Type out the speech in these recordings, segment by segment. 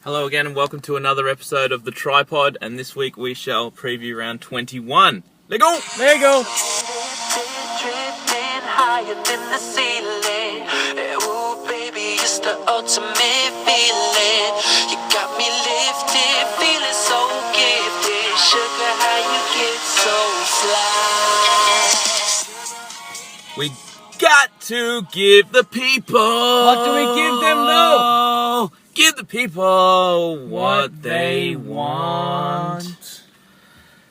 Hello again and welcome to another episode of the TryPod, and this week we shall preview round 21. Let go! There you go! Drifting higher than the ceiling. Ooh, baby, it's the ultimate feeling. You got me lifted, feeling so gifted. Sugar, how you get so fly? We got to give the people... What do we give them though? Give the people what they want.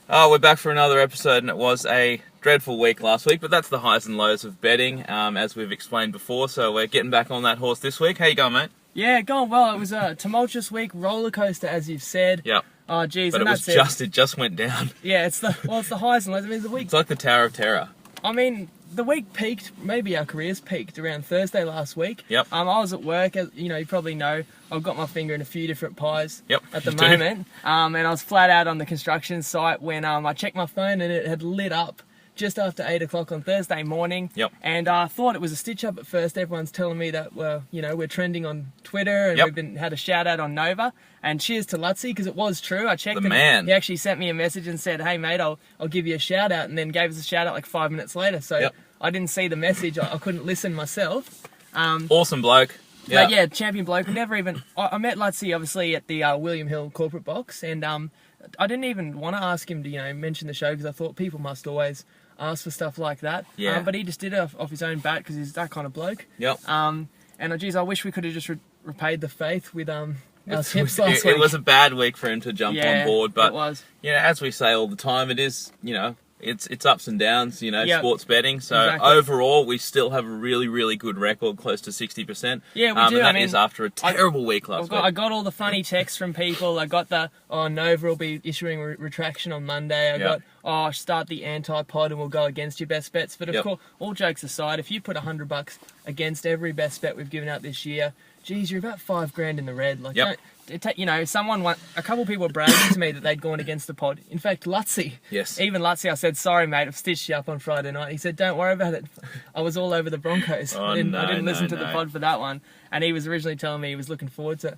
Oh, we're back for another episode, and it was a dreadful week last week, but that's the highs and lows of betting, as we've explained before, so we're getting back on that horse this week. How you going, mate? Yeah, going well. It was a tumultuous week, roller coaster, as you've said. Yep. Oh, geez, But and it just went down. Yeah, it's the highs and lows. I mean, the week. It's like the Tower of Terror. I mean, the week peaked. Maybe our careers peaked around Thursday last week. Yep. I was at work, as you know, you probably know. I've got my finger in a few different pies. Yep, At the you do. moment, and I was flat out on the construction site when I checked my phone and it had lit up just after 8 o'clock on Thursday morning. Yep. And I thought it was a stitch up at first. Everyone's telling me that we're trending on Twitter and Yep. we've had a shout out on Nova. And cheers to Lutzy, because it was true. I checked. The and man. He actually sent me a message and said, "Hey mate, I'll give you a shout out," and then gave us a shout out like 5 minutes later. So Yep. I didn't see the message. I couldn't listen myself. Awesome bloke. But yeah, champion bloke. We never even. I met Lutzy obviously at the William Hill corporate box, and I didn't even want to ask him to mention the show because I thought people must always ask for stuff like that. Yeah. But he just did it off his own bat because he's that kind of bloke. Yep. And geez, I wish we could have just repaid the faith with our tips last week. It was a bad week for him to jump on board, but it was. As we say all the time, it is, it's ups and downs, Yep. sports betting. So Exactly. overall, we still have a really, really good record, close to 60%. Yeah, we do. And I that mean, is after a terrible week last I week. got all the funny texts from people. I got the, Nova will be issuing retraction on Monday. I Yep. got, start the anti-pod and we'll go against your best bets. But of Yep. course, all jokes aside, if you put $100 against every best bet we've given out this year, geez, you're about $5,000 in the red. Like, Yep. a couple of people were bragging to me that they'd gone against the pod. In fact, Lutzy. Yes. Even Lutzy, I said, "Sorry, mate, I've stitched you up on Friday night." He said, "Don't worry about it. I was all over the Broncos. Oh, I didn't no, listen to no. the pod for that one." And he was originally telling me he was looking forward to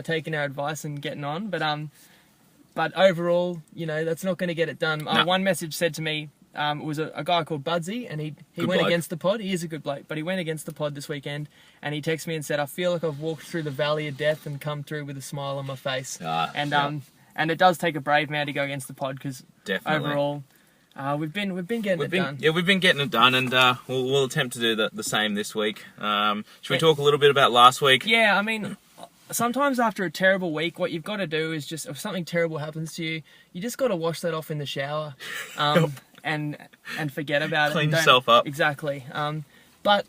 taking our advice and getting on. But overall, that's not going to get it done. No. One message said to me, it was a guy called Budsy, and he Good went bloke. against the pod. He is a good bloke, but he went against the pod this weekend, and he texted me and said, "I feel like I've walked through the valley of death and come through with a smile on my face." And it does take a brave man to go against the pod because Definitely. overall, we've been getting it done. Yeah, we've been getting it done, and we'll attempt to do the same this week. Should we talk a little bit about last week? Yeah, I mean, sometimes after a terrible week, what you've got to do is just, if something terrible happens to you, you just got to wash that off in the shower, and forget about it. Clean and don't- yourself up. Exactly. But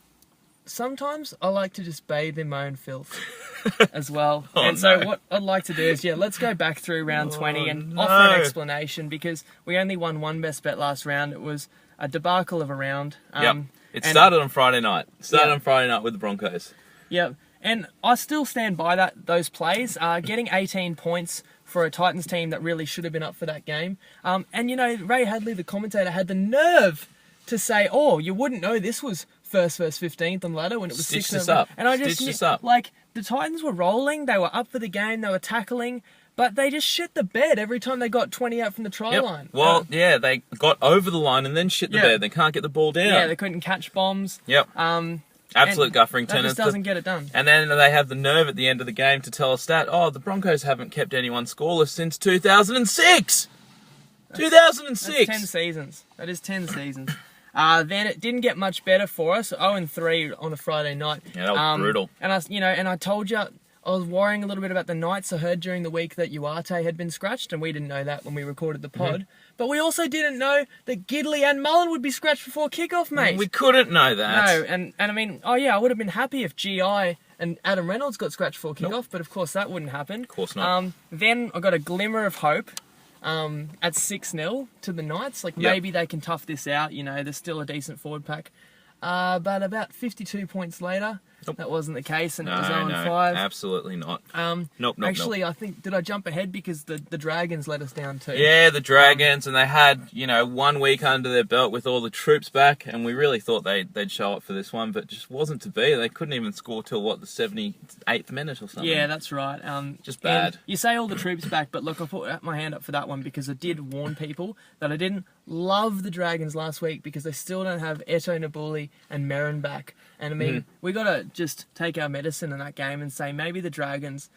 sometimes I like to just bathe in my own filth as well. Oh, So no. what I'd like to do is, let's go back through round 20 and no. offer an explanation, because we only won one best bet last round. It was a debacle of a round. Yep. It and- started on Friday night. Yeah. On Friday night with the Broncos. Yeah, and I still stand by those plays. Getting 18 points for a Titans team that really should have been up for that game. And Ray Hadley, the commentator, had the nerve to say, "Oh, you wouldn't know this was first versus 15th on ladder when it was Stitched 6th." us up. And I just Stitched us up. like, the Titans were rolling. They were up for the game. They were tackling. But they just shit the bed every time they got 20 out from the try Yep. line. Well, they got over the line and then shit the Yeah. bed. They can't get the ball down. Yeah, they couldn't catch bombs. Yep. Absolute And guffering. That just doesn't get it done. And then they have the nerve at the end of the game to tell us that, the Broncos haven't kept anyone scoreless since 2006! 2006! That's 10 seasons. That is 10 seasons. Then it didn't get much better for us. 0-3 on a Friday night. Yeah, that was brutal. And I told you, I was worrying a little bit about the Knights. I heard during the week that Uarte had been scratched, and we didn't know that when we recorded the pod. But we also didn't know that Gidley and Mullen would be scratched before kickoff, mate. We couldn't know that. No, and I mean, I would have been happy if GI and Adam Reynolds got scratched before kickoff, but of course that wouldn't happen. Of course not. Then I got a glimmer of hope at 6-0 to the Knights. Like, Yep. maybe they can tough this out. There's still a decent forward pack. But about 52 points later, That wasn't the case, and it was No, 0-5. absolutely not. Nope. Actually, I think, did I jump ahead because the Dragons let us down too? Yeah, the Dragons, and they had, 1 week under their belt with all the troops back, and we really thought they'd show up for this one, but just wasn't to be. They couldn't even score till, the 78th minute or something? Yeah, that's right. Just bad. You say all the troops back, but look, I put my hand up for that one because I did warn people that I didn't love the Dragons last week because they still don't have Eto Nabuli and Merrin back. And I mean, we got to just take our medicine in that game and say maybe the Dragons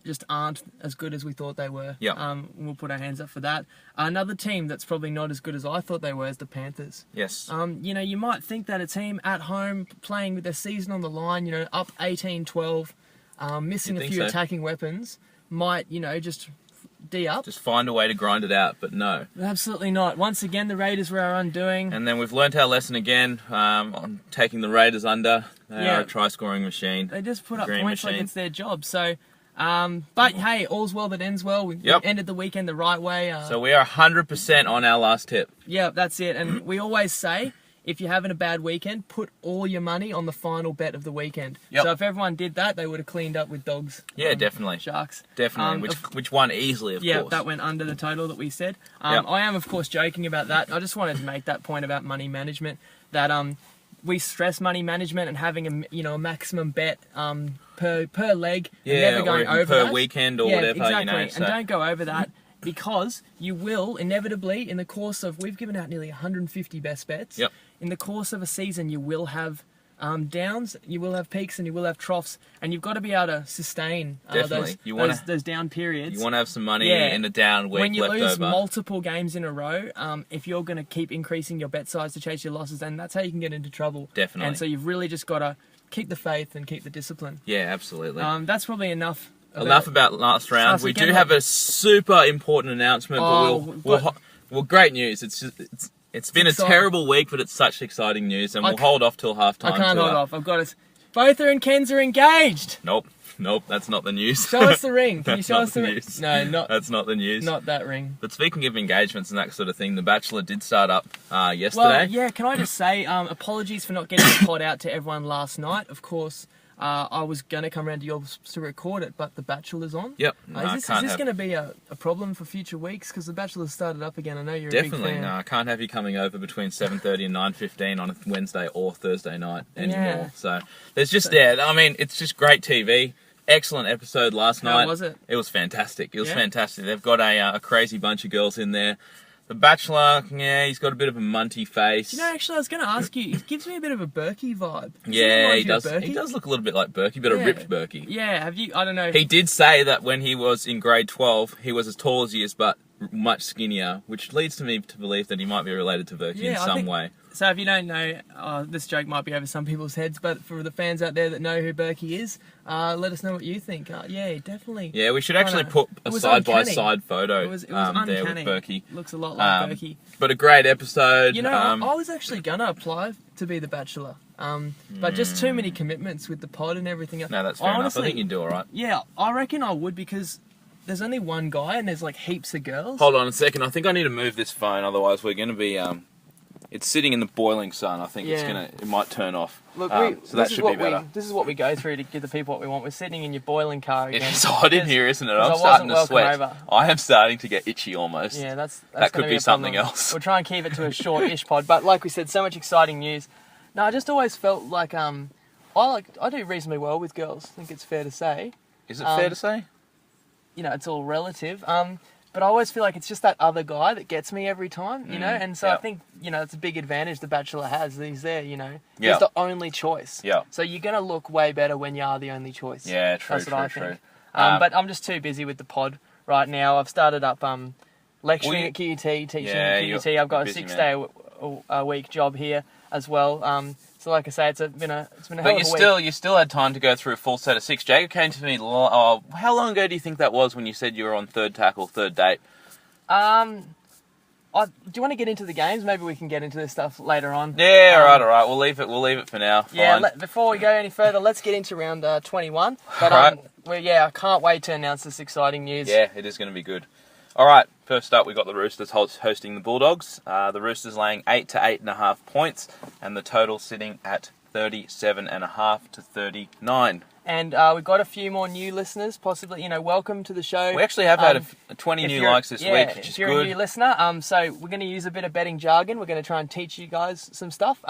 just aren't as good as we thought they were. Yeah. We'll put our hands up for that. Another team that's probably not as good as I thought they were is the Panthers. Yes. You might think that a team at home playing with their season on the line, up 18-12, missing a few attacking weapons, might, just D-up. Just find a way to grind it out, but no. Absolutely not. Once again, the Raiders were our undoing. And then we've learnt our lesson again on taking the Raiders under. They are a try-scoring machine. They just put up points like it's their job. So, but hey, all's well that ends well. We ended the weekend the right way. So we are 100% on our last tip. Yeah, that's it. And we always say, if you're having a bad weekend, put all your money on the final bet of the weekend. Yep. So if everyone did that, they would have cleaned up with dogs. Yeah, definitely. Sharks. Definitely, which won easily, of course. Yeah, that went under the total that we said. I am, of course, joking about that. I just wanted to make that point about money management, we stress money management and having a maximum bet per leg, and never going over per that. weekend or whatever. Exactly. So. And don't go over that. Because you will inevitably, in the course of, we've given out nearly 150 best bets. Yep. In the course of a season, you will have downs, you will have peaks, and you will have troughs, and you've got to be able to sustain those down periods. You want to have some money in a down week when you left lose over. multiple games in a row, if you're going to keep increasing your bet size to chase your losses, then that's how you can get into trouble. Definitely. And so you've really just got to keep the faith and keep the discipline. Yeah, absolutely. That's probably enough. Enough about last round. We do have a super important announcement, but great news. It's been a terrible week, but it's such exciting news, and we'll hold off till halftime. I can't hold off. I've got it. Both and Kens are engaged. Nope, that's not the news. Show us the ring. Can you show us the ring? No, that's not the news. Not that ring. But speaking of engagements and that sort of thing, The Bachelor did start up yesterday. Well, yeah, can I just say, apologies for not getting the pod out to everyone last night. Of course, I was going to come around to yours to record it, but The Bachelor's on. Yep. Is this going to be a problem for future weeks? Because The Bachelor's started up again. I know you're a big fan. Definitely. No, I can't have you coming over between 7:30 and 9:15 on a Wednesday or Thursday night anymore. Yeah. So there's just it's just great TV. Excellent episode last night. How was it? It was fantastic. It was fantastic. They've got a crazy bunch of girls in there. The Bachelor, he's got a bit of a munty face. Actually, I was going to ask you, he gives me a bit of a Berkey vibe. Yeah, he does. He does look a little bit like Berkey, but a ripped Berkey. Yeah, I don't know. He did say that when he was in grade 12, he was as tall as he is, but much skinnier, which leads to me to believe that he might be related to Berkey in some way. So if you don't know, this joke might be over some people's heads, but for the fans out there that know who Berkey is, let us know what you think. Yeah, definitely. Yeah, we should actually put a side-by-side photo it was uncanny. there with Berkey. Looks a lot like Berkey. But a great episode. I was actually going to apply to be The Bachelor, but just too many commitments with the pod and everything else. No, that's fair enough. I think you'd do all right. Yeah, I reckon I would because there's only one guy and there's like heaps of girls. Hold on a second. I think I need to move this phone, otherwise we're going to be... It's sitting in the boiling sun. I think it might turn off. Look, so that should be better. This is what we go through to give the people what we want. We're sitting in your boiling car again. It's hot in here, isn't it? I'm starting to sweat. I am starting to get itchy almost. Yeah, that could be something else. We'll try and keep it to a short-ish pod. But like we said, so much exciting news. No, I just always felt like I do reasonably well with girls. I think it's fair to say. Is it fair to say? It's all relative. But I always feel like it's just that other guy that gets me every time, and so I think, it's a big advantage The Bachelor has. He's there, He's the only choice. Yeah. So you're going to look way better when you are the only choice. Yeah, true, That's what I true. think. But I'm just too busy with the pod right now. I've started up lecturing at QUT, teaching at QUT. I've got a 6-day a week job here as well. So like I say, it's been a hell of a week. But you still had time to go through a full set of 6. Jacob came to me, how long ago do you think that was when you said you were on third tackle, third date? Do you want to get into the games? Maybe we can get into this stuff later on. Yeah, all right. We'll leave it for now. Yeah, before we go any further, let's get into round 21. But I can't wait to announce this exciting news. Yeah, it is going to be good. All right, first up, we got the Roosters hosting the Bulldogs. The Roosters laying 8 to 8.5 points, and the total sitting at 37.5 to 39. And we've got a few more new listeners, possibly. Welcome to the show. We actually have had 20 new likes this week, which is if you're good. a new listener, so we're going to use a bit of betting jargon. We're going to try and teach you guys some stuff.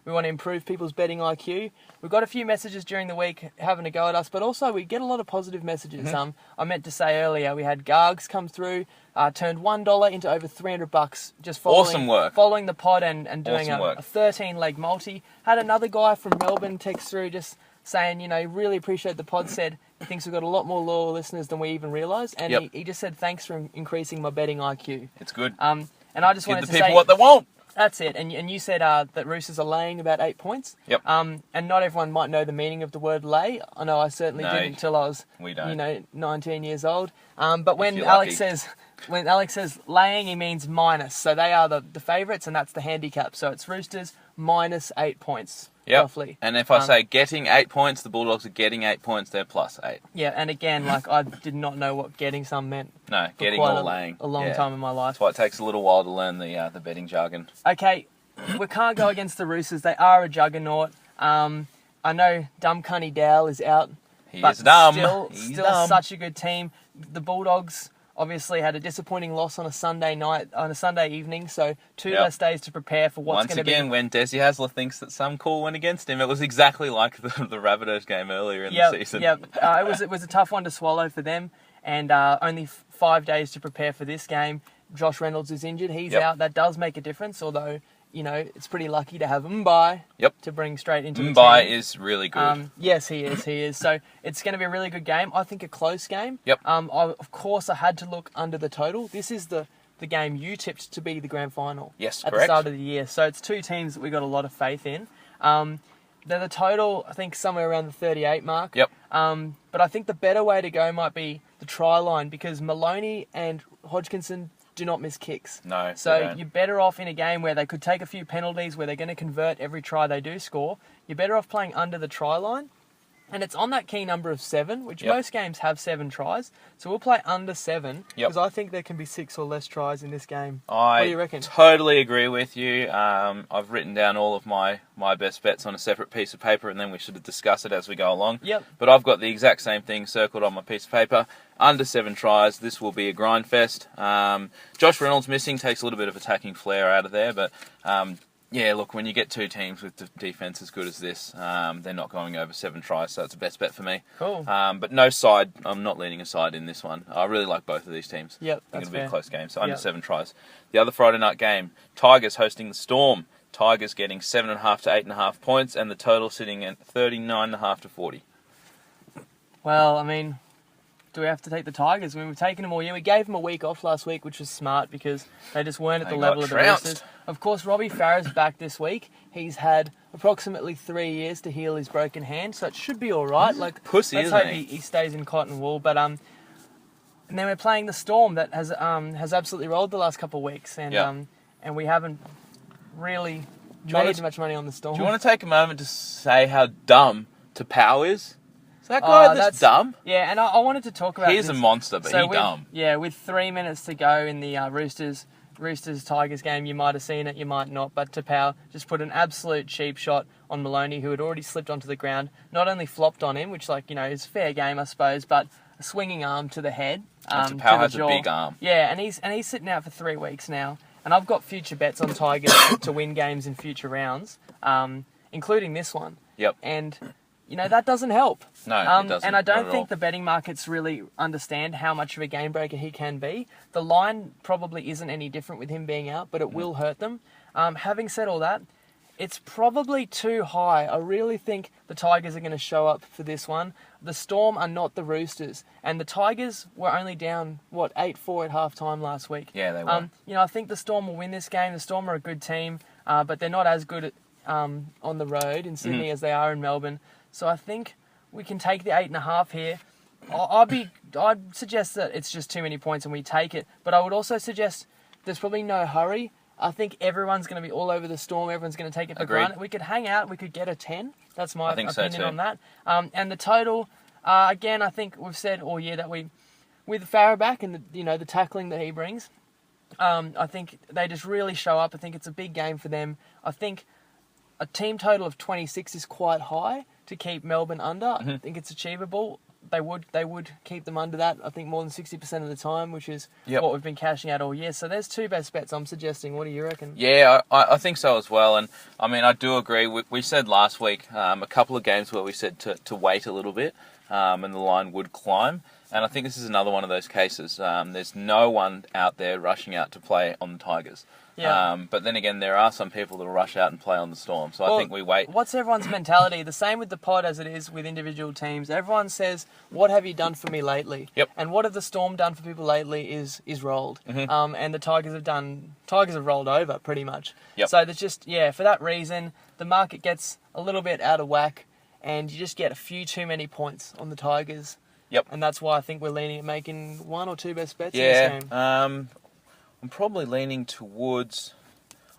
We want to improve people's betting IQ. We've got a few messages during the week having a go at us, but also we get a lot of positive messages. Mm-hmm. I meant to say earlier, we had Gargs come through, turned $1 into over $300 just following the pod and doing Awesome work. a 13-leg multi. Had another guy from Melbourne text through just saying, really appreciate the pod, said he thinks we've got a lot more loyal listeners than we even realise. And Yep. he just said, thanks for increasing my betting IQ. It's good. And I just Give wanted the to people say... what they want. That's it. And you said that Roosters are laying about 8 points. Yep. And not everyone might know the meaning of the word lay. I know I certainly didn't until I was, we don't. 19 years old. But when you're Alex lucky. says laying, he means minus. So they are the favourites, and that's the handicap. So it's Roosters minus 8 points. Yep. Roughly. And if I say getting 8 points, the Bulldogs are getting 8 points, they're plus 8. Yeah, and again, I did not know what getting some meant. No, for getting quite or laying. a long time in my life. That's why it takes a little while to learn the betting jargon. Okay, we can't go against the Roosters. They are a juggernaut. I know Dumb Cunny Dowell is out. He but is dumb. Still dumb. such a good team. The Bulldogs obviously had a disappointing loss on a Sunday evening, so two less days to prepare for what's going to be. Once again, when Desi Hasler thinks that some call went against him, it was exactly like the Rabbitohs game earlier in the season. It was a tough one to swallow for them, and only 5 days to prepare for this game. Josh Reynolds is injured. He's out. That does make a difference, although, it's pretty lucky to have Mbai to bring straight into the team. Mbai is really good. Yes, he is. So it's going to be a really good game. I think a close game. Yep. Of course, I had to look under the total. This is the game you tipped to be the grand final. Yes, at correct. the start of the year. So it's two teams that we got a lot of faith in. The total, I think, somewhere around the 38 mark. Yep. But I think the better way to go might be the try line, because Maloney and Hodgkinson do not miss kicks. No. So you're better off in a game where they could take a few penalties, where they're going to convert every try they do score. You're better off playing under the try line. And it's on that key number of 7, which most games have 7 tries. So we'll play under 7, because I think there can be 6 or less tries in this game. What do you reckon? Totally agree with you. I've written down all of my best bets on a separate piece of paper, and then we should discuss it as we go along. Yep. But I've got the exact same thing circled on my piece of paper. Under 7 tries, this will be a grind fest. Josh Reynolds missing takes a little bit of attacking flair out of there, but... look, when you get two teams with the defence as good as this, they're not going over 7 tries, so it's a best bet for me. Cool. But no side, I'm not leaning a side in this one. I really like both of these teams. Yep, I think that's it'll be fair. a close game, so under 7 tries. The other Friday night game, Tigers hosting the Storm. Tigers getting 7.5 to 8.5 points, and the total sitting at 39.5 to 40. Well, I mean, do we have to take the Tigers? I mean, we've taken them all year. We gave them a week off last week, which was smart because they just weren't at the level of the Roosters. Of course, Robbie Farah's back this week. He's had approximately 3 years to heal his broken hand, so it should be all right. Like, pussy, let's isn't hope he? he stays in cotton wool. But and then we're playing the Storm that has absolutely rolled the last couple of weeks, and we haven't really made much money on the Storm. Do you want to take a moment to say how dumb Tapau is? Is that guy that's dumb? Yeah, and I wanted to talk about He's this. a monster, but he's dumb. Yeah, with 3 minutes to go in the Roosters-Tigers game, you might have seen it, you might not, but Tapau just put an absolute cheap shot on Maloney, who had already slipped onto the ground. Not only flopped on him, which, is fair game, I suppose, but a swinging arm to the head. And to Tapau the has jaw. a big arm. Yeah, and he's sitting out for 3 weeks now. And I've got future bets on Tigers to win games in future rounds, including this one. Yep. And... that doesn't help. No, it doesn't. And I don't Not at think all. the betting markets really understand how much of a game breaker he can be. The line probably isn't any different with him being out, but it will hurt them. Having said all that, it's probably too high. I really think the Tigers are going to show up for this one. The Storm are not the Roosters. And the Tigers were only down, 8-4 at halftime last week. Yeah, they were. I think the Storm will win this game. The Storm are a good team, but they're not as good on the road in Sydney as they are in Melbourne. So I think we can take the 8.5 here. I'd suggest that it's just too many points and we take it. But I would also suggest there's probably no hurry. I think everyone's going to be all over the Storm. Everyone's going to take it for granted. We could hang out. We could get a 10. That's my opinion on that. And the total, again, I think we've said all year that with Farah back and the tackling that he brings, I think they just really show up. I think it's a big game for them. I think a team total of 26 is quite high to keep Melbourne under. I think it's achievable. They would keep them under that, I think, more than 60% of the time, which is what we've been cashing out all year. So there's two best bets I'm suggesting. What do you reckon? Yeah, I think so as well. And, I mean, I do agree. We said last week a couple of games where we said to wait a little bit and the line would climb. And I think this is another one of those cases. There's no one out there rushing out to play on the Tigers. Yeah. But then again, there are some people that will rush out and play on the Storm. So I think we wait. What's everyone's mentality? The same with the pod as it is with individual teams. Everyone says, what have you done for me lately? Yep. And what have the Storm done for people lately is rolled. And the Tigers have rolled over pretty much. Yep. So there's just, for that reason, the market gets a little bit out of whack and you just get a few too many points on the Tigers. Yep. And that's why I think we're leaning at making one or two best bets in this game. I'm probably leaning towards...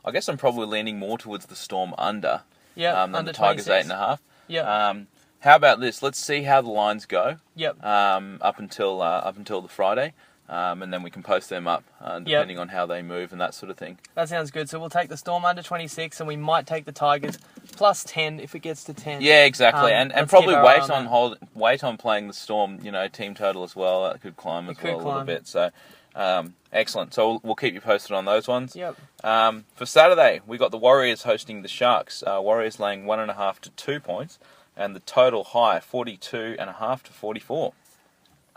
I guess I'm probably leaning more towards the Storm under than under the Tigers 26. 8.5. Yeah. How about this? Let's see how the lines go. Yep. Up until the Friday, and then we can post them up depending on how they move and that sort of thing. That sounds good. So we'll take the Storm under 26, and we might take the Tigers plus 10 if it gets to 10. Yeah, exactly. And let's probably keep our eye on wait on playing the Storm. Team total as well. That could climb as well a little bit. So. Excellent. So we'll keep you posted on those ones. Yep. For Saturday, we got the Warriors hosting the Sharks. Warriors laying 1.5 to 2 points, and the total high 42.5 to 44.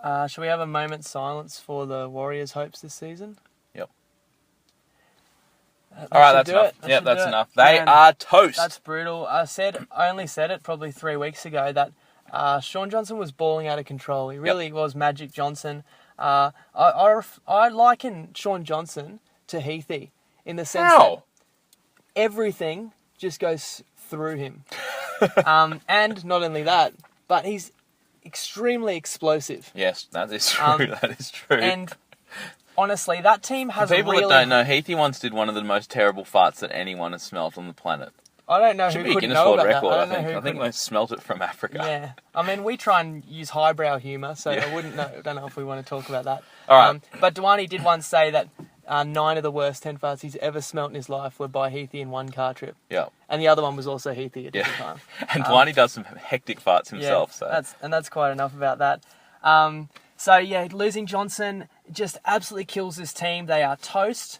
Shall we have a moment's silence for the Warriors' hopes this season? Yep. All right, that's enough. Yep, that's enough. They are toast. That's brutal. I only said it probably 3 weeks ago that Sean Johnson was balling out of control. He really was Magic Johnson. I liken Sean Johnson to Heathy in the sense that everything just goes through him. And not only that, but he's extremely explosive. Yes, that is true. That is true. And honestly, that team has For people that don't know, Heathy once did one of the most terrible farts that anyone has smelt on the planet. I don't know Should who be a couldn't Guinness know World about Record, that. I think they smelt it from Africa. Yeah, I mean, we try and use highbrow humour, so I wouldn't know. Don't know if we want to talk about that. All right. But Dwani did once say that 9 of the worst 10 farts he's ever smelt in his life were by Heathy in one car trip. Yeah. And the other one was also Heathy at different time. And Dwani does some hectic farts himself. Yeah, so that's quite enough about that. Losing Johnson just absolutely kills this team. They are toast.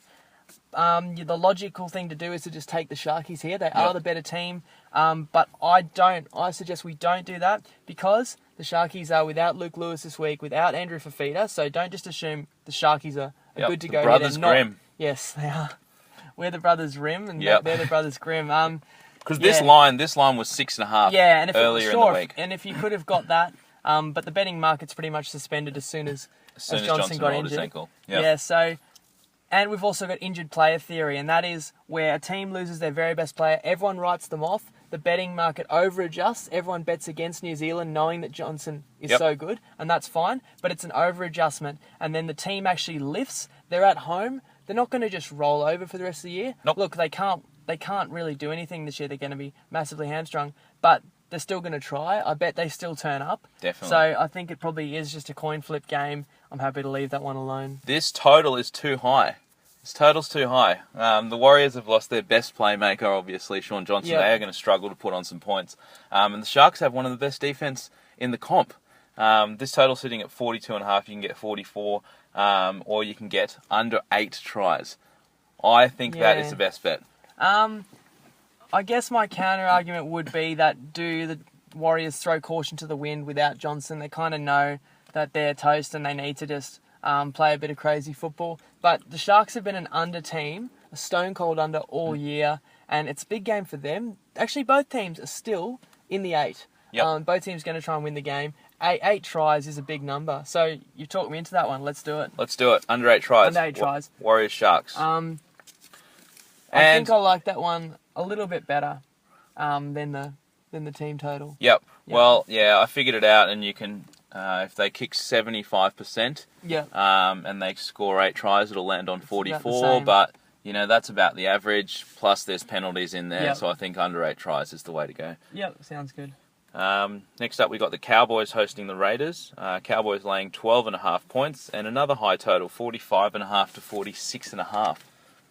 The logical thing to do is to just take the Sharkies here. They are the better team. But I suggest we don't do that because the Sharkies are without Luke Lewis this week, without Andrew Fafita. So don't just assume the Sharkies are good to go. Brothers Grimm. Yes, they are. We're the brothers Rim and they're the brothers Grimm. Because this line was 6.5 and if earlier in the week. And if you could have got that, but the betting market's pretty much suspended as soon as Johnson got injured. His ankle. And we've also got injured player theory, and that is where a team loses their very best player, everyone writes them off, the betting market over-adjusts, everyone bets against New Zealand knowing that Johnson is so good, and that's fine, but it's an over-adjustment, and then the team actually lifts, they're at home, they're not going to just roll over for the rest of the year. Nope. Look, they can't really do anything this year, they're going to be massively hamstrung, but they're still going to try. I bet they still turn up. Definitely. So I think it probably is just a coin flip game. I'm happy to leave that one alone. This total is too high. This total's too high. The Warriors have lost their best playmaker, obviously, Sean Johnson. Yep. They are going to struggle to put on some points. And the Sharks have one of the best defense in the comp. This total's sitting at 42.5. You can get 44, or you can get under 8 tries. I think that is the best bet. I guess my counter argument would be that do the Warriors throw caution to the wind without Johnson? They kind of know that they're toast and they need to just play a bit of crazy football. But the Sharks have been an under team, a stone cold under all year, and it's a big game for them. Actually, both teams are still in the 8. Yep. Both teams are going to try and win the game. 8 tries is a big number. So you've talked me into that one. Let's do it. Let's do it. Under 8 tries. Under 8 tries. Warriors Sharks. I think I like that one a little bit better than the team total. Yep. Well, I figured it out, and you can, if they kick 75%, and they score 8 tries, it'll land on 44. But that's about the average. Plus, there's penalties in there, so I think under 8 tries is the way to go. Yep, sounds good. Next up, we got the Cowboys hosting the Raiders. Cowboys laying 12.5 points, and another high total, 45.5 to 46.5.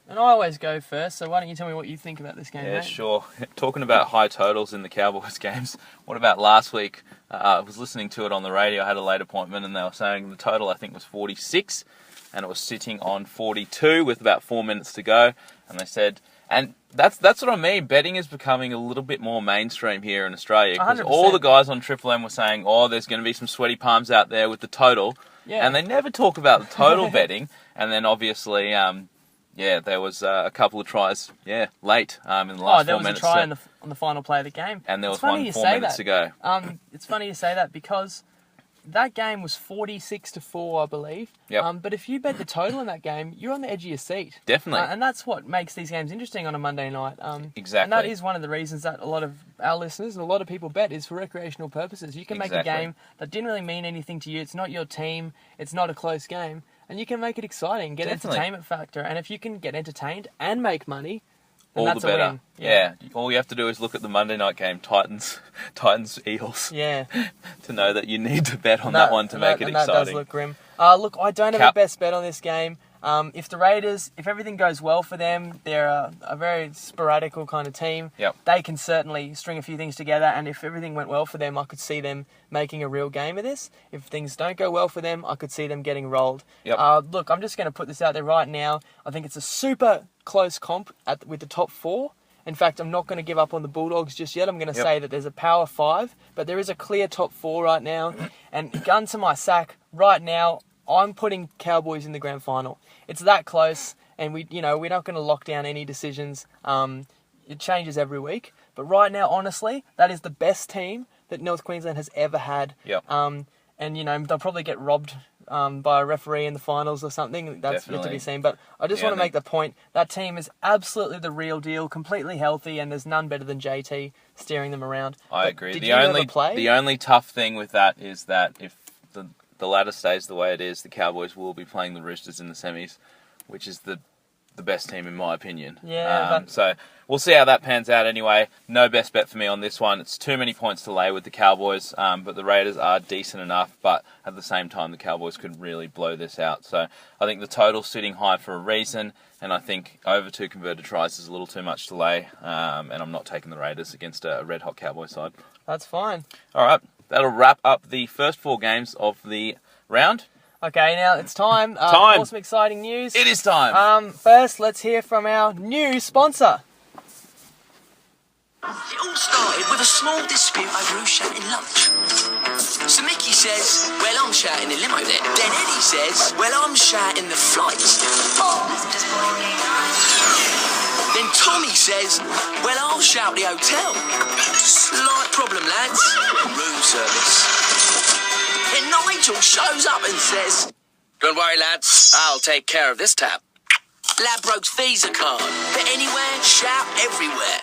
And I always go first, so why don't you tell me what you think about this game, Yeah, mate? sure. Talking about high totals in the Cowboys games, what about last week? I was listening to it on the radio. I had a late appointment, and they were saying the total, I think, was 46, and it was sitting on 42 with about 4 minutes to go. And they said, and that's what I mean. Betting is becoming a little bit more mainstream here in Australia, because 100%. all the guys on Triple M were saying, oh, there's going to be some sweaty palms out there with the total. Yeah. And they never talk about the total betting. And then obviously, there was a couple of tries, late in the last 4 minutes. There was a try on the final play of the game. And there was It's funny one you 4 say minutes that. to go. It's funny you say that because that game was 46-4, I believe. Yep. But if you bet the total in that game, you're on the edge of your seat. Definitely. And that's what makes these games interesting on a Monday night. Exactly. And that is one of the reasons that a lot of our listeners and a lot of people bet is for recreational purposes. You can make a game that didn't really mean anything to you. It's not your team. It's not a close game. And you can make it exciting, get entertainment factor. And if you can get entertained and make money, then all that's the better. a win. Yeah. All you have to do is look at the Monday night game, Titans Eagles, Yeah. to know that you need to bet on that one to make it and exciting. That does look grim. Look, I don't have the best bet on this game. If the Raiders, if everything goes well for them, they're a very sporadical kind of team. Yep. They can certainly string a few things together, and if everything went well for them, I could see them making a real game of this. If things don't go well for them, I could see them getting rolled. Yep. Look, I'm just going to put this out there right now. I think it's a super close comp with the top four. In fact, I'm not going to give up on the Bulldogs just yet. I'm going to say that there's a power 5, but there is a clear top 4 right now. And gun to my sack, right now, I'm putting Cowboys in the grand final. It's that close, and we're not going to lock down any decisions. It changes every week. But right now, honestly, that is the best team that North Queensland has ever had. Yep. And, they'll probably get robbed by a referee in the finals or something. That's yet to be seen. But I just want to make the point, that team is absolutely the real deal, completely healthy, and there's none better than JT steering them around. I agree. Did The you only ever play? the only tough thing with that is that if the ladder stays the way it is, the Cowboys will be playing the Roosters in the semis, which is the best team in my opinion. Yeah. So we'll see how that pans out anyway. No best bet for me on this one. It's too many points to lay with the Cowboys, but the Raiders are decent enough, but at the same time the Cowboys could really blow this out. So I think the total's sitting high for a reason, and I think over 2 converted tries is a little too much to lay, and I'm not taking the Raiders against a red-hot Cowboy side. That's fine. All right, that'll wrap up the first 4 games of the round. Okay, now it's time. Time. For some exciting news. It is time. First, let's hear from our new sponsor. It all started with a small dispute over who's shouting lunch. So Mickey says, well, I'm shouting the limo then. Then Eddie says, well, I'm shouting the flight. Then Tommy says, well, I'll shout the hotel. Slight problem, lads. Room service. Then Nigel shows up and says, don't worry, lads, I'll take care of this tab. Ladbroke's Visa card. Bet anywhere, shout everywhere.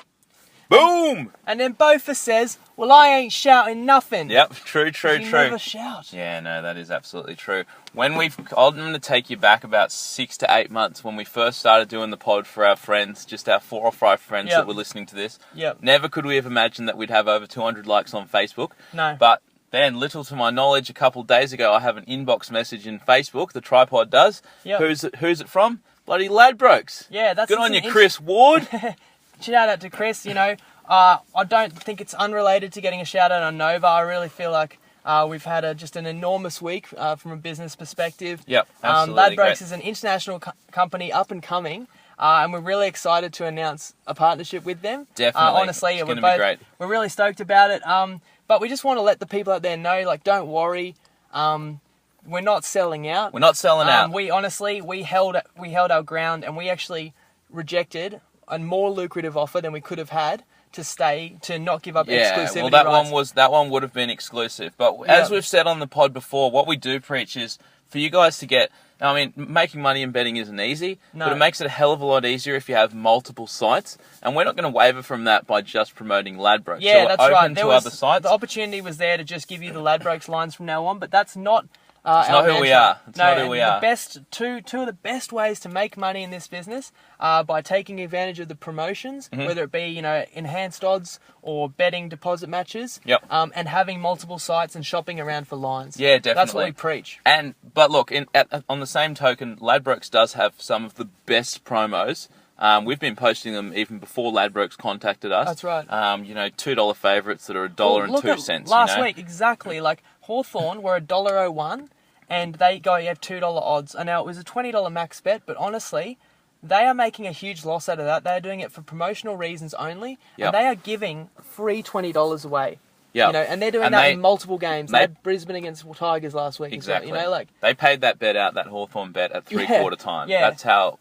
Boom! And then Bofa says, well, I ain't shouting nothing. Yep, true. You never shout. Yeah, no, that is absolutely true. I'm going to take you back about 6 to 8 months when we first started doing the pod for our friends, just our 4 or 5 friends that were listening to this. Yep. Never could we have imagined that we'd have over 200 likes on Facebook. No. But then, little to my knowledge, a couple of days ago, I have an inbox message in Facebook, the TryPod does. Yep. Who's it from? Bloody Ladbrokes. Yeah, that's good on you, Chris Ward. Shout out to Chris. I don't think it's unrelated to getting a shout out on Nova. I really feel like we've had just an enormous week from a business perspective. Yep, absolutely. Ladbrokes is an international company up and coming, and we're really excited to announce a partnership with them. Definitely. Honestly, it's going to be great. We're really stoked about it. But we just want to let the people out there know, don't worry. We're not selling out. We're not selling out. We honestly, we held our ground, and we actually rejected a more lucrative offer than we could have had to not give up exclusivity rights. That one would have been exclusive. But as we've said on the pod before, what we do preach is for you guys to get. I mean, making money in betting isn't easy, but it makes it a hell of a lot easier if you have multiple sites. And we're not going to waver from that by just promoting Ladbrokes. Yeah, so that's we're right. open to other sites. The opportunity was there to just give you the Ladbrokes lines from now on, but that's not It's not who we are. It's not who we are. The best two of the best ways to make money in this business are by taking advantage of the promotions, whether it be enhanced odds or betting deposit matches, and having multiple sites and shopping around for lines. Yeah, definitely. That's what we preach. But look, on the same token, Ladbrokes does have some of the best promos. We've been posting them even before Ladbrokes contacted us. That's right. $2 favourites that are $1.02. Last week, exactly. Like Hawthorn were $1.01, and you have $2 odds. And now it was a $20 max bet, but honestly, they are making a huge loss out of that. They are doing it for promotional reasons only, and they are giving free $20 away. Yeah, and they're doing that in multiple games. They had Brisbane against Tigers last week. Exactly. As well. They paid that bet out, that Hawthorn bet, at 3/4 time. Yeah. That's how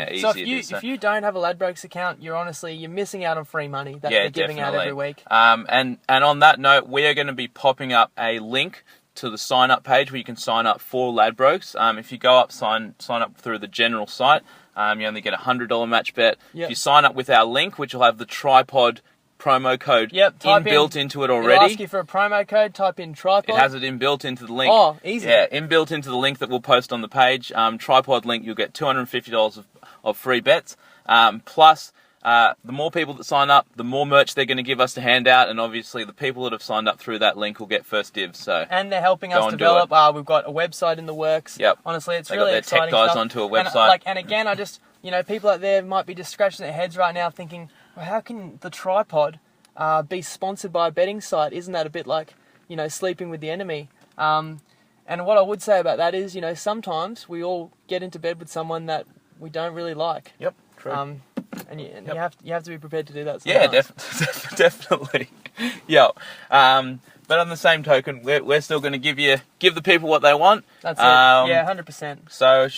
easy so it is. If you don't have a Ladbrokes account, you're missing out on free money that they're giving out every week. And on that note, we are going to be popping up a link to the sign up page where you can sign up for Ladbrokes. If you go up, sign up through the general site, you only get a $100 match bet. If you sign up with our link, which will have the TryPod promo code inbuilt into it already. It'll ask you for a promo code, type in TryPod. It has it inbuilt into the link. Oh, easy. Yeah, inbuilt into the link that we'll post on the page. TryPod link, you'll get $250 of free bets. Plus, the more people that sign up, the more merch they're going to give us to hand out, and obviously the people that have signed up through that link will get first dibs. So and they're helping us develop. We've got a website in the works. Yep. Honestly, it's they really got their exciting tech guys stuff. onto a website. And again, I just people out there might be just scratching their heads right now, thinking, well, how can the TryPod be sponsored by a betting site? Isn't that a bit like sleeping with the enemy? And what I would say about that is, sometimes we all get into bed with someone that we don't really like. Yep. True. And you have to be prepared to do that sometimes. Yeah, definitely. Yeah. But on the same token, we're still going to give the people what they want. That's it. Yeah, 100%. So,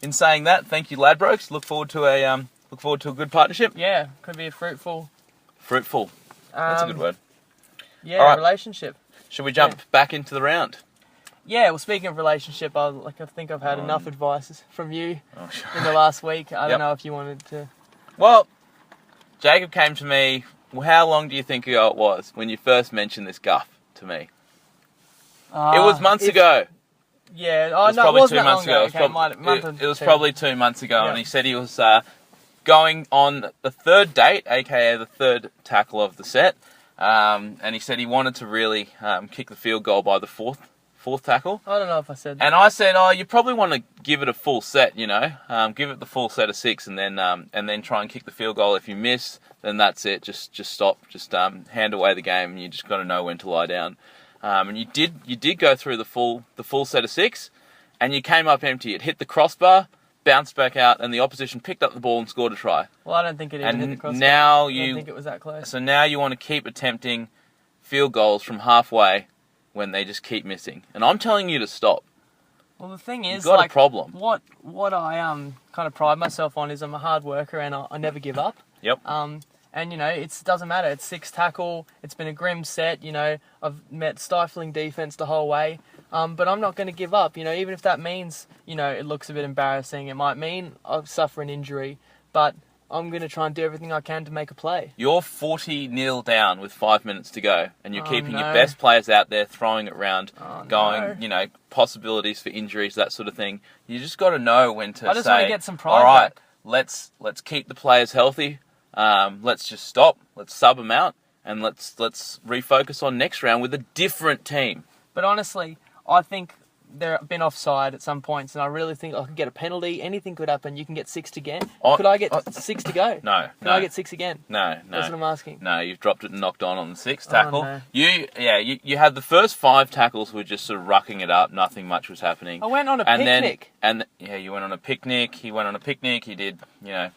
in saying that, thank you, Ladbrokes. Look forward to a good partnership. Yeah, could be a fruitful. That's a good word. Yeah, right. Relationship. Should we jump back into the round? Yeah, well, speaking of relationship, I think I've had enough advice from you in the last week. I don't know if you wanted to... Well, Jacob came to me, how long do you think ago it was when you first mentioned this guff to me? It was months ago. Yeah, it was probably 2 months ago. It was probably 2 months ago, and he said he was going on the third date, aka the third tackle of the set, and he said he wanted to really kick the field goal by the fourth tackle. I don't know if I said that. And I said, you probably want to give it a full set, give it the full set of 6, and then try and kick the field goal. If you miss, then that's it. Just stop. Just hand away the game, and you just got to know when to lie down. And you did go through the full set of 6, and you came up empty. It hit the crossbar, bounced back out, and the opposition picked up the ball and scored a try. Well, I don't think it even hit the crossbar. Now I don't think it was that close. So now you want to keep attempting field goals from halfway when they just keep missing. And I'm telling you to stop. Well, the thing is, you've got a problem. What I kind of pride myself on is I'm a hard worker and I never give up. Yep. And it doesn't matter. It's 6 tackle. It's been a grim set. I've met stifling defense the whole way. But I'm not going to give up. Even if that means it looks a bit embarrassing. It might mean I'll suffer an injury, but I'm going to try and do everything I can to make a play. You're 40-0 down with 5 minutes to go, and you're keeping your best players out there, throwing it around, possibilities for injuries, that sort of thing. You just got to know when to say, I just want to get some pride all right, back. let's keep the players healthy. Let's just stop. Let's sub them out, and let's refocus on next round with a different team. But honestly, I think they've been offside at some points, and I really think I could get a penalty. Anything could happen. You can get 6 again. Could I get 6 to go? No. Can I get 6 again? No. That's what I'm asking. No, you've dropped it and knocked on the 6th tackle. No. You had the first 5 tackles were just sort of rucking it up. Nothing much was happening. I went on a picnic. You went on a picnic. He went on a picnic. He did,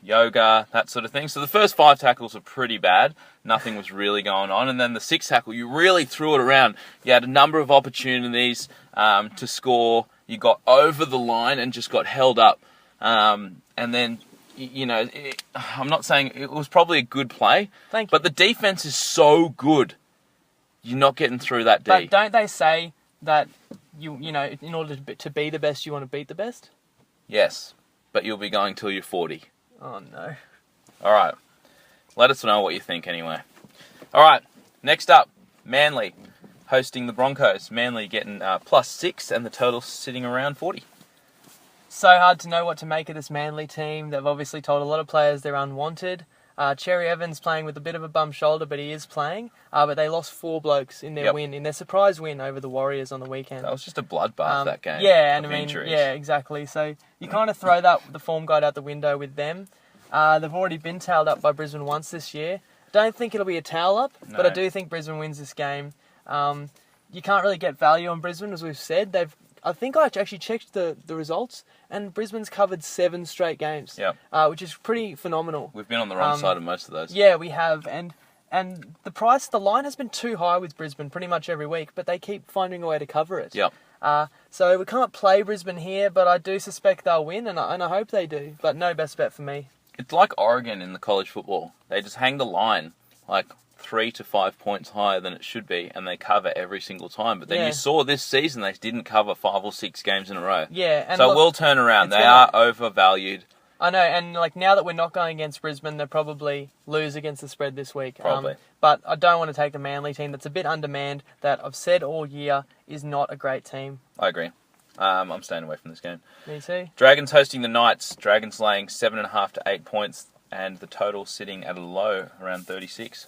yoga, that sort of thing. So the first 5 tackles were pretty bad. Nothing was really going on. And then the 6th tackle, you really threw it around. You had a number of opportunities to score. You got over the line and just got held up. And then, I'm not saying it was probably a good play. Thank you. But the defense is so good. You're not getting through that D. But don't they say that in order to be the best, you want to beat the best? Yes, but you'll be going till you're 40. Oh, no. All right. Let us know what you think anyway. All right. Next up, Manly. hosting the Broncos. Manly getting +6 and the total sitting around 40. So hard to know what to make of this Manly team. They've obviously told a lot of players they're unwanted. Cherry Evans playing with a bit of a bum shoulder, but he is playing. But they lost 4 blokes in their win, in their surprise win over the Warriors on the weekend. That was just a bloodbath, that game. Yeah, and injuries. yeah, exactly. So you kind of throw the form guide out the window with them. They've already been tailed up by Brisbane once this year. Don't think it'll be a towel up, but I do think Brisbane wins this game. You can't really get value on Brisbane, as we've said. I think I actually checked the results, and Brisbane's covered 7 straight games, which is pretty phenomenal. We've been on the wrong side of most of those. Yeah, we have, and the line has been too high with Brisbane pretty much every week, but they keep finding a way to cover it. Yep. So we can't play Brisbane here, but I do suspect they'll win, and I hope they do. But no best bet for me. It's like Oregon in the college football. They just hang the line like 3 to 5 points higher than it should be, and they cover every single time. But then you saw this season they didn't cover 5 or 6 games in a row. Yeah, and so look, it will turn around. They are overvalued. I know, and like now that we're not going against Brisbane, they'll probably lose against the spread this week. Probably. But I don't want to take a Manly team that's a bit undermanned, that I've said all year is not a great team. I agree. I'm staying away from this game. Me too. Dragons hosting the Knights. Dragons laying 7.5 to 8 points, and the total sitting at a low around 36.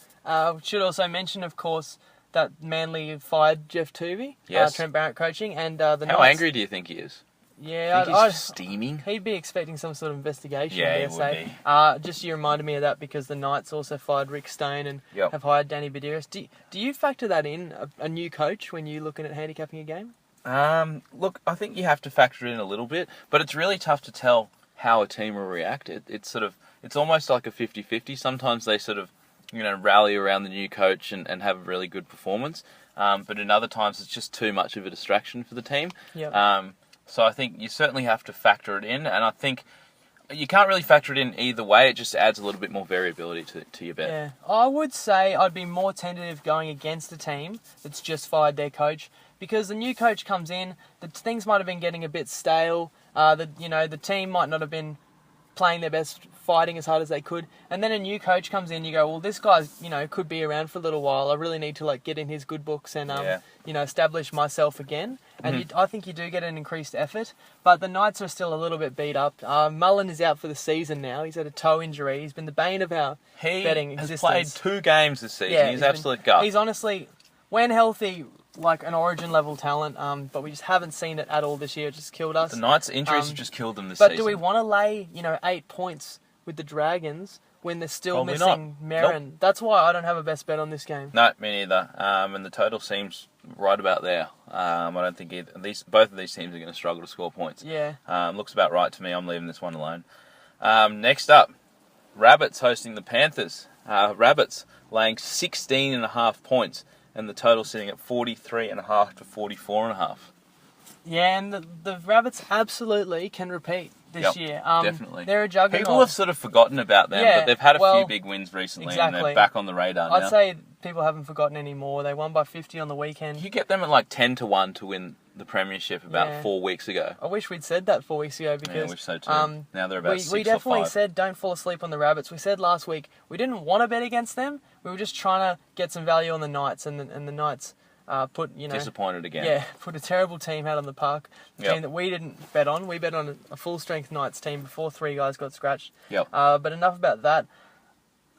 Should also mention, of course, that Manly fired Jeff Tuvey, Trent Barrett coaching, and the Knights. How angry do you think he is? Yeah, he's steaming. He'd be expecting some sort of investigation. Yeah, he would be. Just you reminded me of that because the Knights also fired Rick Stone and have hired Danny Badiris. Do you factor that in, a new coach, when you're looking at handicapping a game? Look, I think you have to factor in a little bit, but it's really tough to tell how a team will react. It's almost like a 50-50. Sometimes they sort of, rally around the new coach and have a really good performance. But in other times, it's just too much of a distraction for the team. Yep. So I think you certainly have to factor it in, and I think you can't really factor it in either way. It just adds a little bit more variability to your bet. Yeah, I would say I'd be more tentative going against a team that's just fired their coach, because the new coach comes in, things might have been getting a bit stale. The team might not have been playing their best, fighting as hard as they could, and then a new coach comes in. You go, well, this guy's could be around for a little while. I really need to get in his good books and establish myself again. And I think you do get an increased effort, but the Knights are still a little bit beat up. Mullen is out for the season now. He's had a toe injury. He's been the bane of our betting existence. He has played 2 games this season. Yeah, he's absolute gut. He's honestly, when healthy, like an Origin level talent, but we just haven't seen it at all this year. It just killed us. The Knights' injuries have just killed them this season. But do we want to lay 8 points with the Dragons when they're still Probably missing Merrin? Nope. That's why I don't have a best bet on this game. No, me neither. And the total seems right about there. I don't think both of these teams are going to struggle to score points. Yeah. Looks about right to me. I'm leaving this one alone. Next up, Rabbits hosting the Panthers. Rabbits laying 16.5 points, and the total sitting at 43.5 to 44.5. Yeah, and the Rabbits absolutely can repeat this year. Definitely. They're a juggernaut. People have sort of forgotten about them, but they've had a few big wins recently, and they're back on the radar now. I'd say people haven't forgotten anymore. They won by 50 on the weekend. You get them at 10 to 1 to win the premiership about 4 weeks ago. I wish we'd said that 4 weeks ago, because I wish so too. Now they're about 6 or 5. We definitely said don't fall asleep on the Rabbits. We said last week we didn't want to bet against them. We were just trying to get some value on the Knights, and the Knights put disappointed again. Yeah, put a terrible team out on the park. A team that we didn't bet on. We bet on a full strength Knights team before 3 guys got scratched. But enough about that.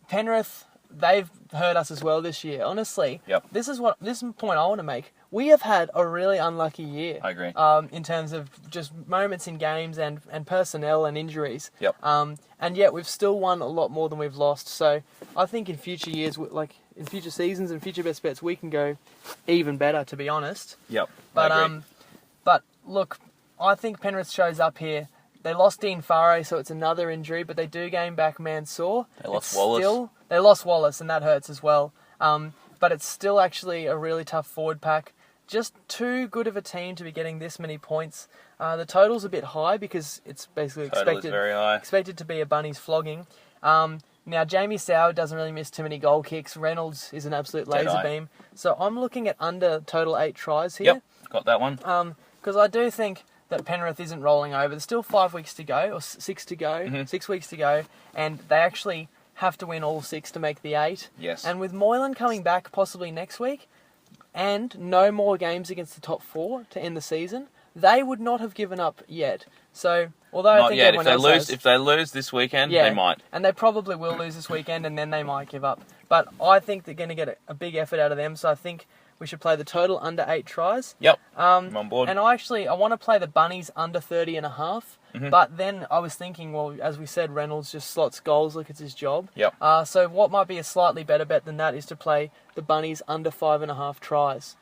Penrith, they've hurt us as well this year. Honestly, this is a point I want to make. We have had a really unlucky year. I agree. In terms of just moments in games and personnel and injuries. And yet we've still won a lot more than we've lost. So I think in future years, in future seasons and future best bets, we can go even better, to be honest. But look, I think Penrith shows up here. They lost Dean Farrow, so it's another injury, but they do gain back Mansour. They lost Wallace. They lost Wallace, and that hurts as well. But it's still actually a really tough forward pack. Just too good of a team to be getting this many points. The total's a bit high because it's basically expected to be a Bunnies flogging. Now, Jamie Soward doesn't really miss too many goal kicks. Reynolds is an absolute laser beam. So I'm looking at under total 8 tries here. Yep, got that one. Because I do think that Penrith isn't rolling over. There's still 5 weeks to go, or 6 to go, 6 weeks to go, and they actually have to win all 6 to make the 8. Yes. And with Moylan coming back possibly next week, and no more games against the top 4 to end the season, they would not have given up yet. So, although I Not think yet. everyone else has, If they lose this weekend, yeah, they might. and they probably will lose this weekend, and then they might give up. But I think they're going to get a big effort out of them, so I think we should play the total under 8 tries. Yep. I'm on board. And I want to play the Bunnies under 30.5. But then I was thinking, well, as we said, Reynolds just slots goals like it's his job. Yep. So what might be a slightly better bet than that is to play the Bunnies under 5.5 tries,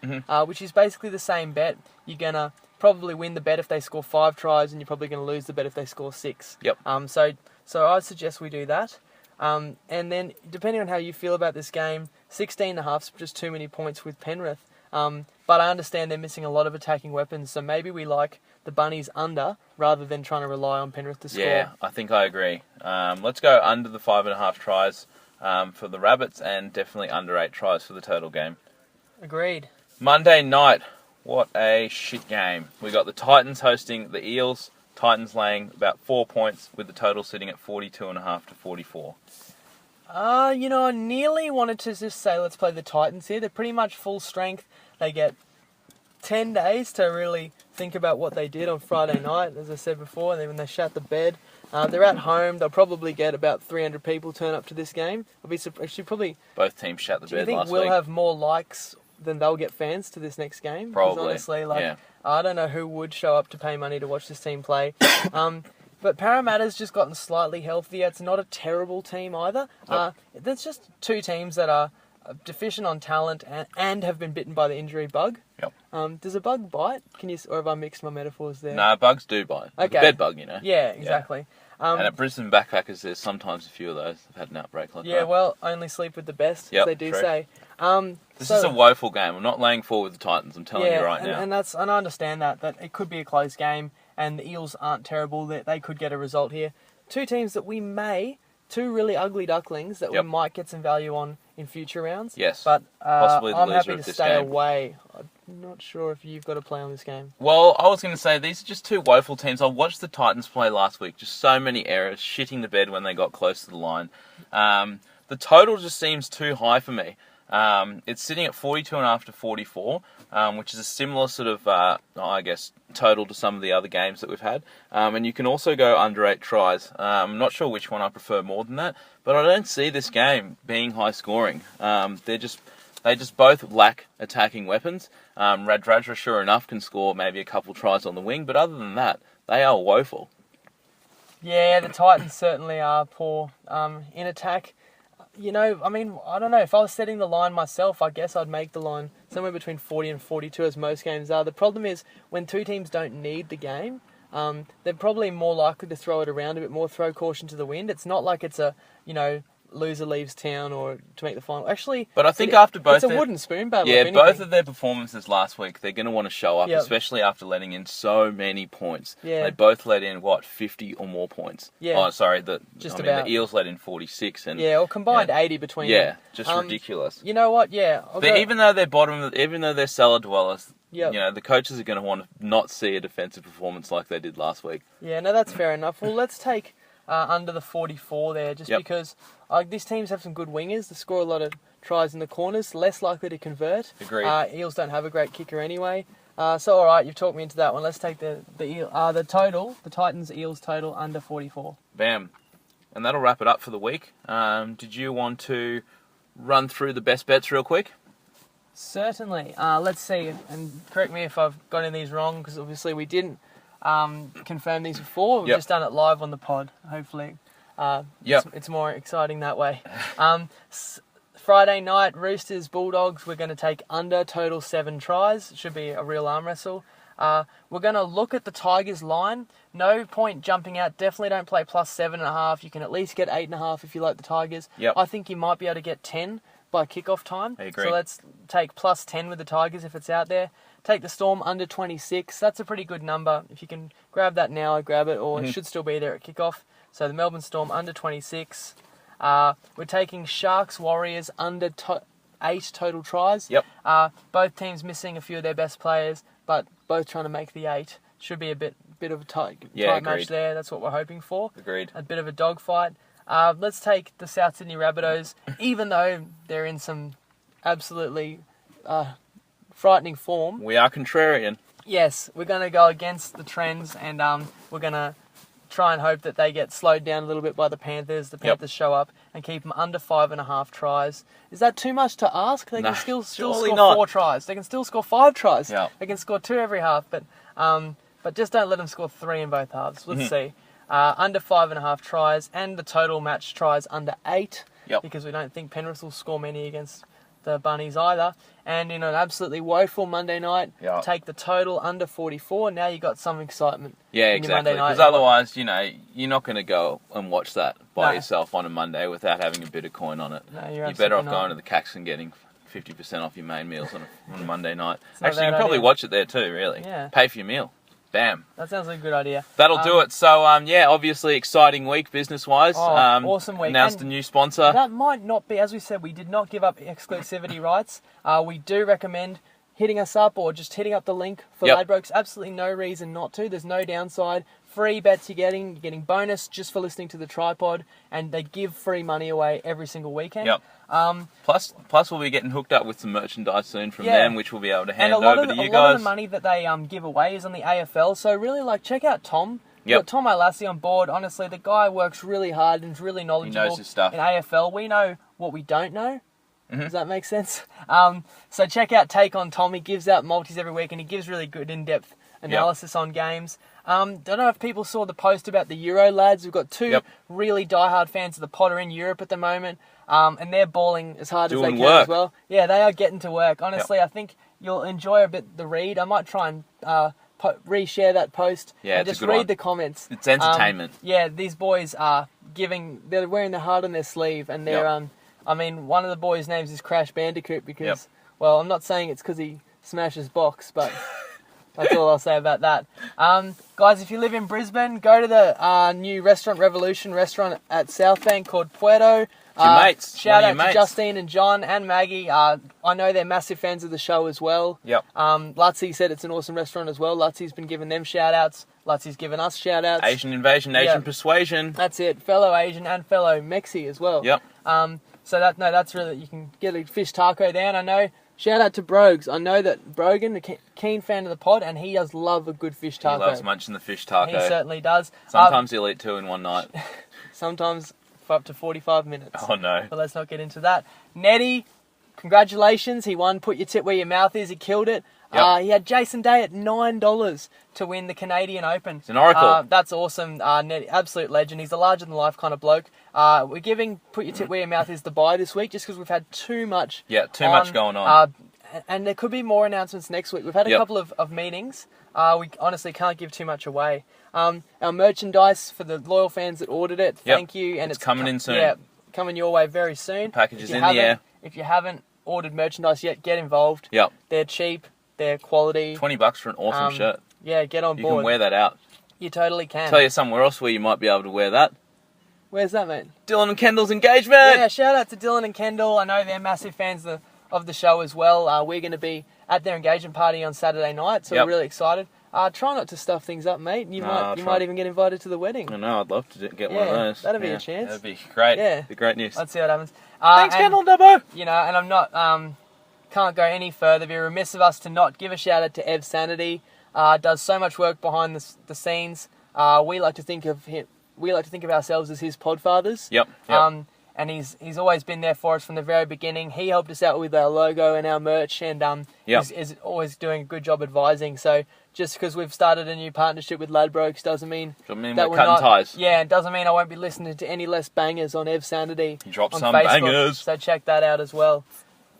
which is basically the same bet. You're going to probably win the bet if they score 5 tries, and you're probably going to lose the bet if they score 6. Yep. So I'd suggest we do that. And then, depending on how you feel about this game, 16.5 is just too many points with Penrith. But I understand they're missing a lot of attacking weapons, so maybe we like the Bunnies under rather than trying to rely on Penrith to score. Yeah, I think I agree. Let's go under the 5.5 tries for the Rabbits, and definitely under 8 tries for the total game. Agreed. Monday night, what a shit game. We got the Titans hosting the Eels. Titans laying about 4 points, with the total sitting at 42.5 to 44. I nearly wanted to just say let's play the Titans here. They're pretty much full strength. They get 10 days to really think about what they did on Friday night, as I said before, and then when they shat the bed. They're at home. They'll probably get about 300 people turn up to this game. Actually, probably. Both teams shat the Do you bed think last we'll week. have more likes than they'll get fans to this next game? 'Cause Probably. honestly, yeah. I don't know who would show up to pay money to watch this team play. But Parramatta's just gotten slightly healthier. It's not a terrible team either. Nope. There's just two teams that are deficient on talent and have been bitten by the injury bug. Yep. Does a bug bite? Or have I mixed my metaphors there? No, bugs do bite. Okay. The bed bug, Yeah, exactly. And at Brisbane Backpackers, there's sometimes a few of those. I've had an outbreak like that. Yeah, well, only sleep with the best, as Yep, they do true. say. This is a woeful game. I'm not laying forward with the Titans. I'm telling you right now. And I understand that it could be a close game, and the Eels aren't terrible. They could get a result here. Two teams that two really ugly ducklings that Yep. we might get some value on in future rounds. Yes. But Possibly the I'm loser happy of to this stay game. away. I'm not sure if you've got a play on this game. Well, I was going to say, these are just two woeful teams. I watched the Titans play last week. Just so many errors, shitting the bed when they got close to the line. The total just seems too high for me. It's sitting at 42.5 to 44, which is a similar sort of, total to some of the other games that we've had. And you can also go under 8 tries. I'm not sure which one I prefer more than that, but I don't see this game being high scoring. They just both lack attacking weapons. Radradra, sure enough, can score maybe a couple tries on the wing, but other than that, they are woeful. Yeah, the Titans certainly are poor in attack. I don't know. If I was setting the line myself, I guess I'd make the line somewhere between 40 and 42, as most games are. The problem is, when two teams don't need the game, they're probably more likely to throw it around a bit more, throw caution to the wind. It's not like it's a, loser leaves town or to make the final. Actually, but I think after both, it's a wooden spoon battle. Yeah, if anything. both of their performances last week, they're going to want to show up, Yep. especially after letting in so many points. Yeah. They both let in 50 or more points. Yeah. Oh, sorry, the about. Eels let in 46, and or combined 80 between. yeah, them. just ridiculous. You know what? Yeah, Even though they're even though they're cellar dwellers, Yep. the coaches are going to want to not see a defensive performance like they did last week. Yeah, no, that's fair enough. Well, let's take under the 44 there, just Yep. because these teams have some good wingers. They score a lot of tries in the corners, less likely to convert. Agreed. Eels don't have a great kicker anyway. So, all right, you've talked me into that one. Let's take the total, the Titans Eels total under 44. Bam. And that'll wrap it up for the week. Did you want to run through the best bets real quick? Certainly. Let's see, and correct me if I've got any of these wrong, because obviously we didn't confirm these before. We've Yep. just done it live on the pod. Hopefully, Yep. it's more exciting that way. Friday night, Roosters, Bulldogs. We're going to take under total 7 tries. It should be a real arm wrestle. We're going to look at the Tigers line. No point jumping out. Definitely don't play plus 7.5. You can at least get 8.5 if you like the Tigers. Yep. I think you might be able to get 10 by kickoff time. I agree. So let's take plus 10 with the Tigers if it's out there. Take the Storm under 26. That's a pretty good number. If you can grab that now, grab it, or it should still be there at kickoff. So the Melbourne Storm under 26. We're taking Sharks Warriors under 8 total tries. Yep. Both teams missing a few of their best players, but both trying to make the 8. Should be a bit of a tight match agreed. there. That's what we're hoping for. Agreed. A bit of a dogfight. Let's take the South Sydney Rabbitohs, even though they're in some absolutely frightening form. We are contrarian. Yes, we're going to go against the trends, and we're going to try and hope that they get slowed down a little bit by the Panthers. The Panthers show up and keep them under 5.5 tries. Is that too much to ask? They can still surely score not. 4 tries. They can still score 5 tries. Yep. They can score 2 every half, but just don't let them score 3 in both halves. Let's see. Under 5.5 tries, and the total match tries under 8. Yep. Because we don't think Penrith will score many against the Bunnies either. And in an absolutely woeful Monday night, take the total under 44. Now you got some excitement. Yeah, in your Monday exactly. night. Because otherwise, you're not going to go and watch that by yourself on a Monday without having a bit of coin on it. No, you're better off going to the Cax and getting 50% off your main meals on a Monday night. Not Actually, you can probably watch it there too, really. Yeah. Pay for your meal. Bam. That sounds like a good idea. That'll do it. So, obviously exciting week business-wise. Awesome week. Announced a new sponsor. That might not be, as we said, we did not give up exclusivity rights. We do recommend hitting us up or just hitting up the link for Ladbrokes. Absolutely no reason not to. There's no downside. Free bets you're getting bonus just for listening to the TryPod, and they give free money away every single weekend. Yep. Plus we'll be getting hooked up with some merchandise soon from them, which we'll be able to hand over to you guys. A lot of the money that they give away is on the AFL, so really check out Tom. We've got Tom Alassi on board. Honestly, the guy works really hard and is really knowledgeable. He knows his stuff. In AFL. We know what we don't know. Does that make sense? So check out Take on Tom. He gives out multis every week, and he gives really good in-depth analysis on games. Don't know if people saw the post about the Euro lads. We've got 2 really diehard fans of the Potter in Europe at the moment, and they're balling as hard as they can as well. Yeah, they are getting to work. Honestly, I think you'll enjoy a bit the read. I might try and reshare that post and just read the comments. It's entertainment. These boys are they're wearing their heart on their sleeve, and they're one of the boys' names is Crash Bandicoot because, well, I'm not saying it's because he smashes box, but that's all I'll say about that. Guys, if you live in Brisbane, go to the new Restaurant Revolution restaurant at Southbank called Puerto. Mates. Shout out to Justine and John and Maggie. I know they're massive fans of the show as well. Yep. Lutzy said it's an awesome restaurant as well. Lutzy's been giving them shout outs. Lutzy's given us shout outs. Asian invasion, Asian persuasion. That's it. Fellow Asian and fellow Mexi as well. Yep. So that's really, you can get a fish taco there. And I know, shout out to Brogues. I know that Brogan, a keen fan of the pod, and he does love a good fish taco. He loves munching the fish taco. He certainly does. Sometimes he'll eat 2 in one night. Sometimes for up to 45 minutes. Oh no. But let's not get into that. Nettie, congratulations. He won Put Your Tip Where Your Mouth Is. He killed it. He had Jason Day at $9 to win the Canadian Open. It's an oracle. That's awesome. Nettie, absolute legend. He's a larger-than-life kind of bloke. We're giving Put Your Tip Where Your Mouth Is the bye this week just because we've had too much. Yeah, too much going on. And there could be more announcements next week. We've had a couple of meetings. We honestly can't give too much away. Our merchandise for the loyal fans that ordered it, thank you. And it's coming in soon. Yeah, coming your way very soon. Package is in the air. If you haven't ordered merchandise yet, get involved. Yep. They're cheap. They're quality. $20 for an awesome shirt. Yeah, get on board. You can wear that out. You totally can. Tell you somewhere else where you might be able to wear that. Where's that, mate? Dylan and Kendall's engagement. Yeah, shout out to Dylan and Kendall. I know they're massive fans of the show as well. We're going to be at their engagement party on Saturday night, so we're really excited. Try not to stuff things up, mate. You might even get invited to the wedding. I know, I'd love to get one of those. That'd be a chance. That'd be great. Yeah. Be great news. Let's see what happens. Thanks, Kendall Dubbo. And I'm not... can't go any further. It'd be remiss of us to not give a shout out to Ev Sanity. Does so much work behind the scenes. We like to think of him. We like to think of ourselves as his podfathers. Yep. And he's always been there for us from the very beginning. He helped us out with our logo and our merch, and is always doing a good job advising. So just because we've started a new partnership with Ladbrokes doesn't mean we're that cutting ties. Yeah, it doesn't mean I won't be listening to any less bangers on Ev Sanity. He dropped on some Facebook, bangers. So check that out as well.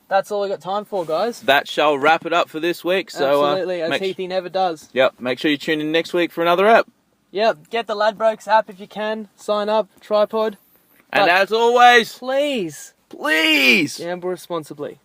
That's all we got time for, guys. That shall wrap it up for this week. So, absolutely, as Heathy never does. Yep, make sure you tune in next week for another app. Yep, get the Ladbrokes app if you can. Sign up, TryPod. And as always, please gamble responsibly.